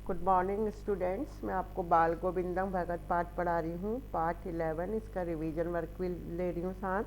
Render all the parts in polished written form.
Good morning students. मैं आपको बाल गोविंदम भगत पाठ पढ़ा रही हूँ, पाठ 11। इसका रिवीजन वर्क भी ले रही हूँ साथ।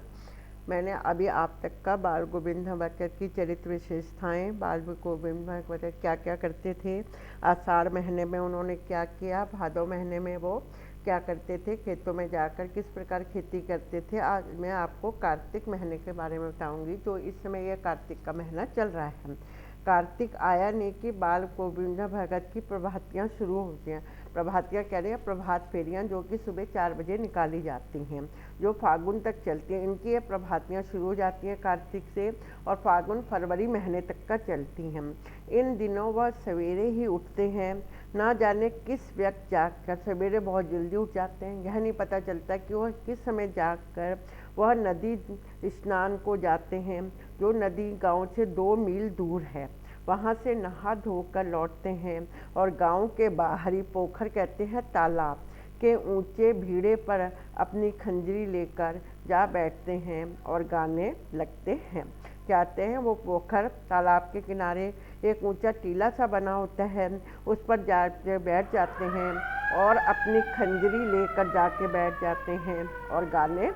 मैंने अभी आप तक का बाल गोविंदम भगत की चरित्र विशेषताएं, बाल गोविंदम भगत क्या क्या करते थे, आषाढ़ महीने में उन्होंने क्या किया, भादव महीने में वो क्या करते थे, खेतों में जाकर किस प्रकार खेती करते थे। आज मैं आपको कार्तिक महीने के बारे में बताऊंगी। जो इस समय यह कार्तिक का महीना चल रहा है। कार्तिक आया ने कि बाल गोविंद भगत की प्रभातियाँ शुरू होती हैं। प्रभातियाँ कह रहे हैं प्रभात फेरियाँ, जो कि सुबह 4 बजे निकाली जाती हैं, जो फागुन तक चलती हैं। इनकी ये प्रभातियाँ शुरू हो जाती हैं कार्तिक से और फागुन फरवरी महीने तक का चलती हैं। इन दिनों वह सवेरे ही उठते हैं। ना जाने किस व्यक्ति जागकर सवेरे बहुत जल्दी उठ जाते हैं। यह नहीं पता चलता कि वह किस समय जागकर वह नदी स्नान को जाते हैं, जो नदी गांव से 2 मील दूर है। वहां से नहा धोकर लौटते हैं और गांव के बाहरी पोखर कहते हैं तालाब के ऊंचे भीड़े पर अपनी खंजरी लेकर जा बैठते हैं और गाने लगते हैं। कहते हैं वो पोखर तालाब के किनारे एक ऊंचा टीला सा बना होता है, उस पर जा बैठ जाते हैं और अपनी खंजरी लेकर जाके बैठ जाते हैं और गाने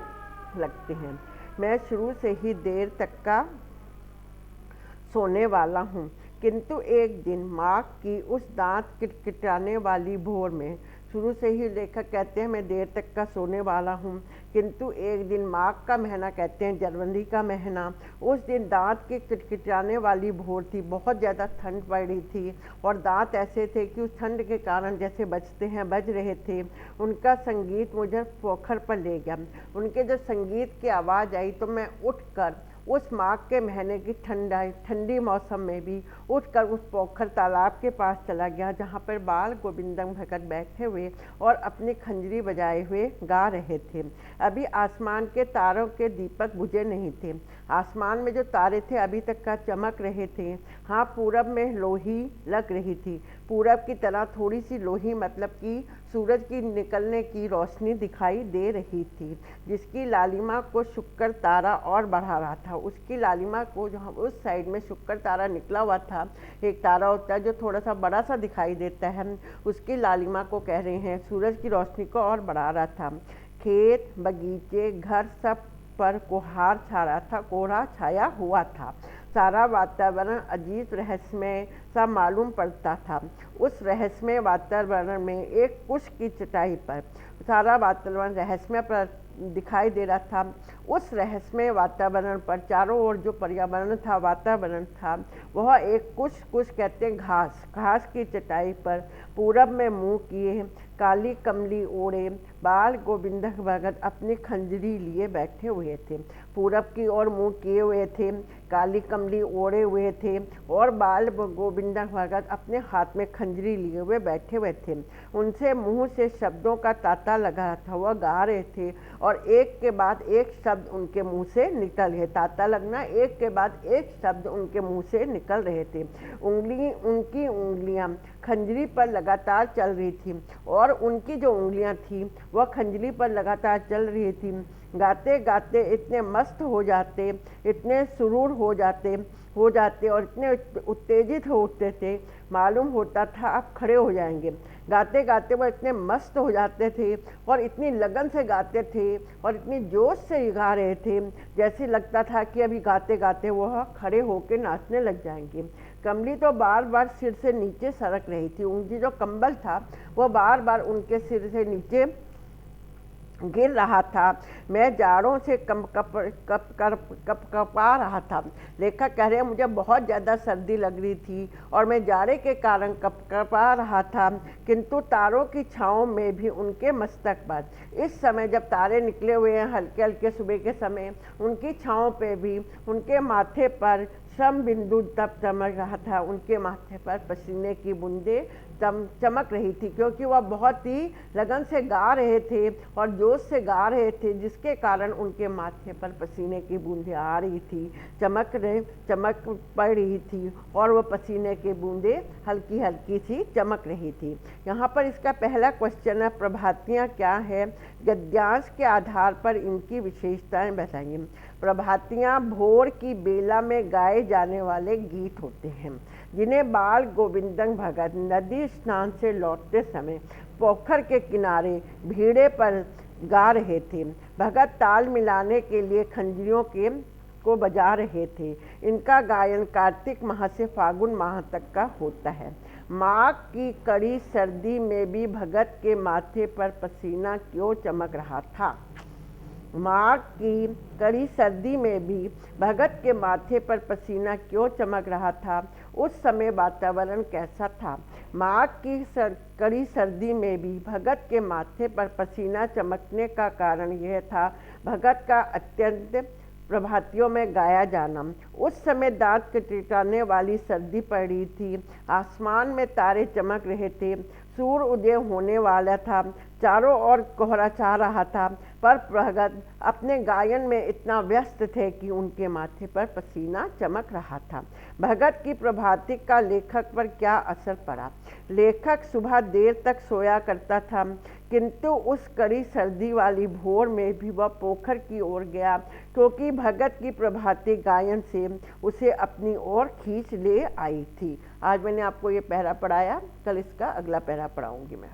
लगते हैं। मैं शुरू से ही देर तक का सोने वाला हूँ, किंतु एक दिन माघ की उस दांत किटकिटाने वाली भोर में, शुरू से ही लेखक कहते हैं मैं देर तक का सोने वाला हूँ, किंतु एक दिन माघ का महीना कहते हैं जनवरी का महीना, उस दिन दांत की किटकिटाने वाली भोर थी। बहुत ज़्यादा ठंड पड़ रही थी और दांत ऐसे थे कि उस ठंड के कारण जैसे बजते हैं बज रहे थे। उनका संगीत मुझे पोखर पर ले गया। उनके जब संगीत की आवाज़ आई तो मैं उठकर उस माघ के महीने की ठंडी मौसम में भी उठकर उस पोखर तालाब के पास चला गया, जहाँ पर बाल गोविंदम भगत बैठे हुए और अपनी खंजरी बजाए हुए गा रहे थे। अभी आसमान के तारों के दीपक बुझे नहीं थे। आसमान में जो तारे थे अभी तक का चमक रहे थे। हाँ, पूरब में लोही लग रही थी। पूरब की तरह थोड़ी सी लोही, मतलब कि सूरज की निकलने की रोशनी दिखाई दे रही थी, जिसकी लालिमा को शुक्र तारा और बढ़ा रहा था। उसकी लालिमा को, जो उस साइड में शुक्र तारा निकला हुआ था, एक तारा होता है जो थोड़ा सा बड़ा सा दिखाई देता है, उसकी लालिमा को कह रहे हैं सूरज की रोशनी को और बढ़ा रहा था। खेत, बगीचे, घर सब पर कोहरा छाया हुआ था। सारा वातावरण अजीब रहस्यमय सा मालूम पड़ता था। उस रहस्यमय वातावरण में एक कुश की चटाई पर सारा वातावरण रहस्यमय पर दिखाई दे रहा था। उस रहस्यमय वातावरण पर चारों ओर जो पर्यावरण था, वातावरण था, वह एक कुश कहते हैं घास की चटाई पर पूरब में मुंह किए काली कमली ओढ़े बाल गोविंद भगत अपनी खंजरी लिए बैठे हुए थे। पूरब की ओर मुंह किए हुए थे, काली कमली ओढ़े हुए थे और बाल गोविंद भगत अपने हाथ में खंजरी लिए हुए बैठे हुए थे। उनसे मुंह से शब्दों का तांता लगा था। वह गा रहे थे और एक के बाद एक शब्द उनके मुंह से निकल रहे। तांता लगना, एक के बाद एक शब्द उनके मुंह से निकल रहे थे। उनकी उंगलियां खंजरी पर लगातार चल रही थी और उनकी जो उंगलियां थी वह खंजरी पर लगातार चल रही थी। गाते गाते इतने मस्त हो जाते, इतने सुरूर हो जाते और इतने उत्तेजित हो उठते थे, मालूम होता था अब खड़े हो जाएंगे। गाते गाते वो इतने मस्त हो जाते थे और इतनी लगन से गाते थे और इतनी जोश से गा रहे थे, जैसे लगता था कि अभी गाते गाते वह खड़े होकर नाचने लग जाएंगे। कमली तो बार बार सिर से नीचे सरक रही थी। उनकी जो कंबल था वह बार बार उनके सिर से नीचे गिर रहा था। मैं जाड़ों से कपा रहा था। लेखक कह रहे हैं मुझे बहुत ज़्यादा सर्दी लग रही थी और मैं जाड़े के कारण कपा रहा था, किंतु तारों की छाँव में भी उनके मस्तक पर, इस समय जब तारे निकले हुए हैं हल्के हल्के सुबह के समय, उनकी छाँव पे भी उनके माथे पर श्रम बिंदु तब चमक रहा था। उनके माथे पर पसीने की बूंदें चमक रही थी, क्योंकि वह बहुत ही लगन से गा रहे थे और जोश से गा रहे थे, जिसके कारण उनके माथे पर पसीने की बूंदें आ रही थी, चमक पड़ रही थी और वह पसीने की बूंदें हल्की हल्की सी चमक रही थी। यहाँ पर इसका पहला क्वेश्चन है, प्रभातियाँ क्या है? गद्यांश के आधार पर इनकी विशेषताएं बताइए। प्रभातियाँ भोर की बेला में गाए जाने वाले गीत होते हैं। जिन्हें बाल गोविंदन भगत नदी स्नान से लौटते समय पोखर के किनारे भीड़े पर गा रहे थे। भगत ताल मिलाने के लिए खंजरियों को बजा रहे थे। इनका गायन कार्तिक माह से फागुन माह तक का होता है। माघ की कड़ी सर्दी में भी भगत के माथे पर पसीना क्यों चमक रहा था? माघ की कड़ी सर्दी में भी भगत के माथे पर पसीना क्यों चमक रहा था? उस समय वातावरण कैसा था? माघ की कड़ी सर्दी में भी भगत के माथे पर पसीना चमकने का कारण यह था भगत का अत्यंत प्रभातियों में गाया जाना। उस समय दांत कटकटाने वाली सर्दी पड़ रही थी। आसमान में तारे चमक रहे थे। सूर्य उदय होने वाला था। चारों ओर कोहरा छा रहा था, पर भगत अपने गायन में इतना व्यस्त थे कि उनके माथे पर पसीना चमक रहा था। भगत की प्रभाती का लेखक पर क्या असर पड़ा? लेखक सुबह देर तक सोया करता था, किंतु उस कड़ी सर्दी वाली भोर में भी वह पोखर की ओर गया, क्योंकि भगत की प्रभाती गायन से उसे अपनी ओर खींच ले आई थी। आज मैंने आपको ये पहरा पढ़ाया, कल इसका अगला पहरा पढ़ाऊंगी मैं।